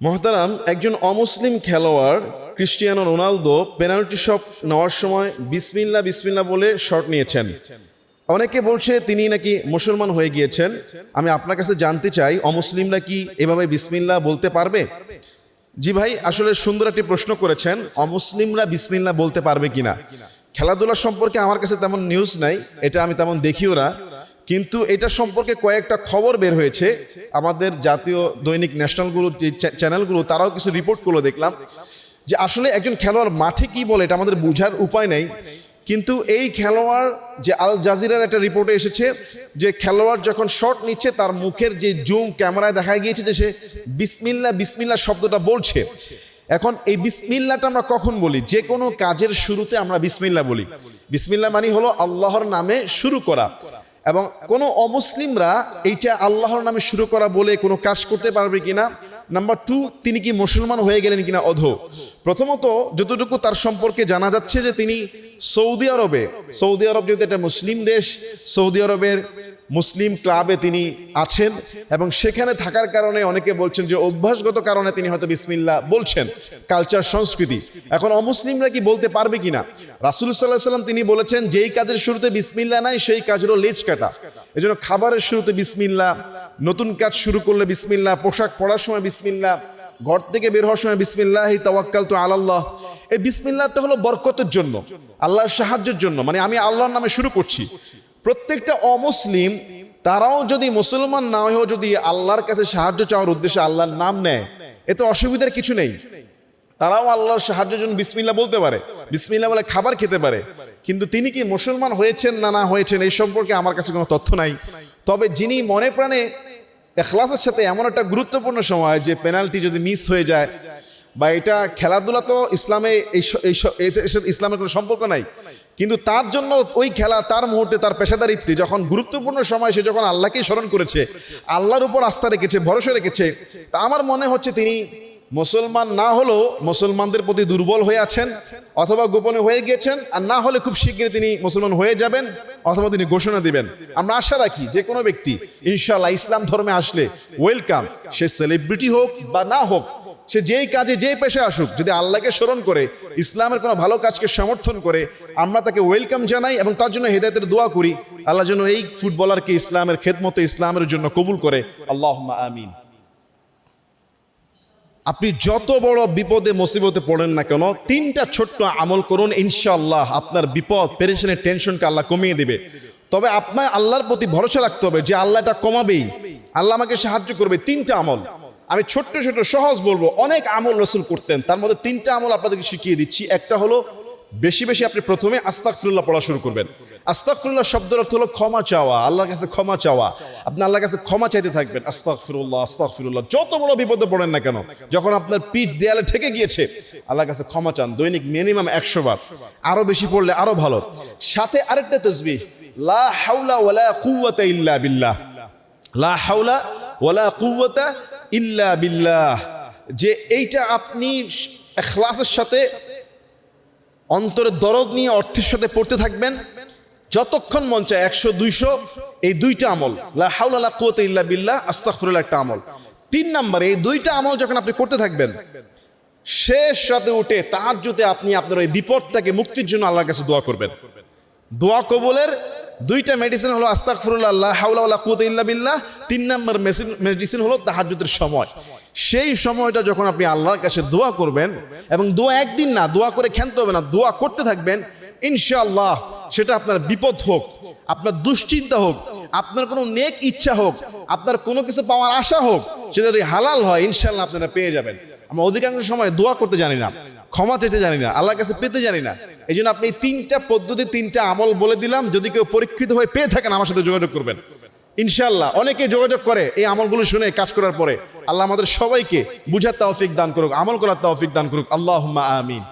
মোহতারাম, একজন অমুসলিম খেলোয়াড় ক্রিস্টিয়ানো রোনালদো পেনাল্টি শট নেওয়ার সময় বিসমিল্লাহ বিসমিল্লাহ বলে শট নিয়েছেন। অনেকে বলছে তিনি নাকি মুসলমান হয়ে গিয়েছেন। আমি আপনার কাছে জানতে চাই, অমুসলিমরা কি এভাবে বিসমিল্লাহ বলতে পারবে? জি ভাই, আসলে সুন্দর একটি প্রশ্ন করেছেন। অমুসলিমরা বিসমিল্লাহ বলতে পারবে কিনা, খেলাধুলা সম্পর্কে আমার কাছে তেমন নিউজ নাই, এটা আমি তেমন দেখিও না, কিন্তু এটা সম্পর্কে কয়েকটা খবর বের হয়েছে। আমাদের জাতীয় দৈনিক ন্যাশনালগুলো যে চ্যানেলগুলো তারাও কিছু রিপোর্ট করলো, দেখলাম যে আসলে একজন খেলোয়াড় মাঠে কি বলে এটা আমাদের বোঝার উপায় নেই। কিন্তু এই খেলোয়াড় যে আল জাজিরার একটা রিপোর্টে এসেছে যে খেলোয়াড় যখন শট নিচ্ছে তার মুখের যে জুম ক্যামেরায় দেখা গিয়েছে যে সে বিসমিল্লাহ বিসমিল্লাহ শব্দটা বলছে। এখন এই বিসমিল্লাহটা আমরা কখন বলি? যে কোনো কাজের শুরুতে আমরা বিসমিল্লাহ বলি। বিসমিল্লাহ মানে হলো আল্লাহর নামে শুরু করা, এবং কোনো অমুসলিমরা এইটা আল্লাহর নামে শুরু করা বলে কোনো কাজ করতে পারবে কিনা। নাম্বার 2, তিনি কি মুসলমান হয়ে গেলেন কিনা অধো। প্রথমত যতটুকু তার সম্পর্কে জানা যাচ্ছে যে তিনি সৌদি আরব যেহেতু একটা মুসলিম দেশ, সৌদি আরবের মুসলিম ক্লাবে তিনি আছেন, এবং সেখানে থাকার কারণে অনেকে বলছেন যে অভ্যাসগত কারণে তিনি হয়তো বিসমিল্লাহ বলছেন, কালচার সংস্কৃতি। এখন অমুসলিমরা কি বলতে পারবে কিনা? রাসূল সাল্লাল্লাহু আলাইহি ওয়াসাল্লাম তিনি বলেছেন যেই কাজের শুরুতে বিসমিল্লাহ নাই সেই কাজ হলো লেজ কাটা। এজন্য খাবারের শুরুতে বিসমিল্লাহ, নতুন কাজ শুরু করলে বিসমিল্লাহ, পোশাক পরার সময় বিসমিল্লাহ, ঘর থেকে বের হওয়ার সময় বিসমিল্লাহি তাওয়াক্কালতু আলাল্লাহ। এই বিসমিল্লাহটা হলো বরকতের জন্য, আল্লাহর সাহায্যের জন্য, মানে আমি আল্লাহর নামে শুরু করছি। প্রত্যেকটা অমুসলিম তারাও যদি মুসলমান না হয়েও যদি আল্লাহর কাছে সাহায্য চাওয়ার উদ্দেশ্যে আল্লাহর নাম নেয়, এতে অসুবিধার কিছু নেই। তারাও আল্লাহর সাহায্যের জন্য বিসমিল্লাহ বলতে পারে, বিসমিল্লাহ বলে খাবার খেতে পারে। কিন্তু তিনি কি মুসলমান হয়েছেন না হয়েছেন এই সম্পর্কে আমার কাছে কোনো তথ্য নাই। তবে যিনি মনে প্রাণে ইখলাসের সাথে, এমন একটা গুরুত্বপূর্ণ সময় যে পেনাল্টি যদি মিস হয়ে যায়, বা এটা খেলাধুলা তো ইসলামে ইসলামের কোনো সম্পর্ক নাই, কিন্তু তার জন্য ওই খেলা, তার মুহূর্তে, তার পেশাদারিত্বে যখন গুরুত্বপূর্ণ সময় সে যখন আল্লাহকেই স্মরণ করেছে, আল্লাহর উপর আস্থা রেখেছে, ভরসা রেখেছে, তা আমার মনে হচ্ছে তিনি মুসলমান না হলেও মুসলমানদের প্রতি দুর্বল হয়ে আছেন, অথবা গোপনে হয়ে গিয়েছেন, আর না হলে খুব শীঘ্রই তিনি মুসলমান হয়ে যাবেন, অথবা তিনি ঘোষণা দিবেন। আমরা আশা রাখি যে কোনো ব্যক্তি ইনশাআল্লাহ ইসলাম ধর্মে আসলে ওয়েলকাম, সে সেলিব্রিটি হোক বা না হোক, সে যেই কাজে যেই পেশে আসুক, যদি আল্লাহকে স্মরণ করে, ইসলামের কোনো ভালো কাজকে সমর্থন করে, আমরা তাকে ওয়েলকাম জানাই এবং তার জন্য হেদায়েতের দোয়া করি। আল্লাহ যেন এই ফুটবলারকে ইসলামের খেদমতে, ইসলামের জন্য কবুল করে। আল্লাহুম্মা আমিন। আপনি যত বড় বিপদে মুসিবতে পড়েন না কেন, 3টা ছোট্ট আমল করুন, ইনশাআল্লাহ আপনার বিপদ, পেরেশানি, টেনশনকে আল্লাহ কমিয়ে দিবে। তবে আপনার আল্লাহর প্রতি ভরসা রাখতে হবে যে আল্লাহ এটা কমাবেই, আল্লাহ আমাকে সাহায্য করবে। 3টা আমল আমি ছোট্ট ছোট সহজ বলবো, অনেক আমল রাসূল করতেন, তার মধ্যে 3টা আমল আপনাদেরকে শিখিয়ে দিচ্ছি। একটা হলো বেশি বেশি আপনি প্রথমে আস্তাগফিরুল্লাহ পড়া শুরু করবেন। আস্তাগফিরুল্লাহ শব্দের অর্থ হলো ক্ষমা চাওয়া, আল্লাহর কাছে ক্ষমা চাওয়া। আপনি আল্লাহর কাছে ক্ষমা চাইতে থাকবেন, আস্তাগফিরুল্লাহ আস্তাগফিরুল্লাহ। যত বড় বিপদে পড়েন না কেন, যখন আপনার পিঠ দেয়ালে ঠেকে গিয়েছে, আল্লাহর কাছে ক্ষমা চান। দৈনিক মিনিমাম 100 বার, আরো বেশি পড়লে আরো ভালো। সাথে আরেকটা তাসবিহ, লা হাওলা ওয়ালা কুওয়াতা ইল্লা বিল্লাহ, লা হাওলা ওয়ালা কুওয়াতা ইল্লা বিল্লাহ। যে এইটা আপনি ইখলাসের সাথে, অন্তরের দরদ নিয়ে, অর্থের সাথে পড়তে থাকবেন যতক্ষণ মন চায়, 100 200। এই 2টা আমল, লা হাওলা ওয়ালা কুওয়াতা ইল্লা বিল্লাহ, আস্তাগফিরুল্লাহ একটা আমল। 3 নম্বরে এই 2টা আমল যখন আপনি করতে থাকবেন, শেষ রাতে উঠে তাহাজ্জুদে আপনি আপনার ওই বিপদ থেকে মুক্তির জন্য আল্লাহর কাছে দোয়া করবেন। দোয়া কবুলের 2টা মেডিসিন হলো আস্তাগফিরুল্লাহ, লা হাওলা ওয়ালা কুওয়াতা ইল্লা বিল্লাহ। 3 নম্বর মেডিসিন হলো তাহাজ্জুদের সময়। সেই সময়টা যখন আপনি আল্লাহর কাছে দোয়া করবেন, এবং দোয়া একদিন না, দোয়া করে ক্ষান্ত হবে না, দোয়া করতে থাকবেন, ইনশাআল্লাহ সেটা আপনার বিপদ হোক, আপনার দুশ্চিন্তা হোক, আপনার কোনো নেক ইচ্ছা হোক, আপনার কোনো কিছু পাওয়ার আশা হোক, সেটা যদি হালাল হয়, ইনশাআল্লাহ আপনারা পেয়ে যাবেন। আমরা অধিকাংশ সময় দোয়া করতে জানি না, ক্ষমা চাইতে জানি না, আল্লাহর কাছে পেতে জানি না। এই জন্য আপনি 3টা পদ্ধতি, 3টা আমল বলে দিলাম। যদি কেউ পরীক্ষিত হয়ে পেয়ে থাকেন, আমার সাথে যোগাযোগ করবেন ইনশাআল্লাহ। অনেকে যোগাযোগ করে এই আমলগুলো শুনে কাজ করার পরে। আল্লাহ আমাদের সবাইকে বুঝার তৌফিক দান করুক, আমল করার তৌফিক দান করুক। আল্লাহুম্মা আমিন।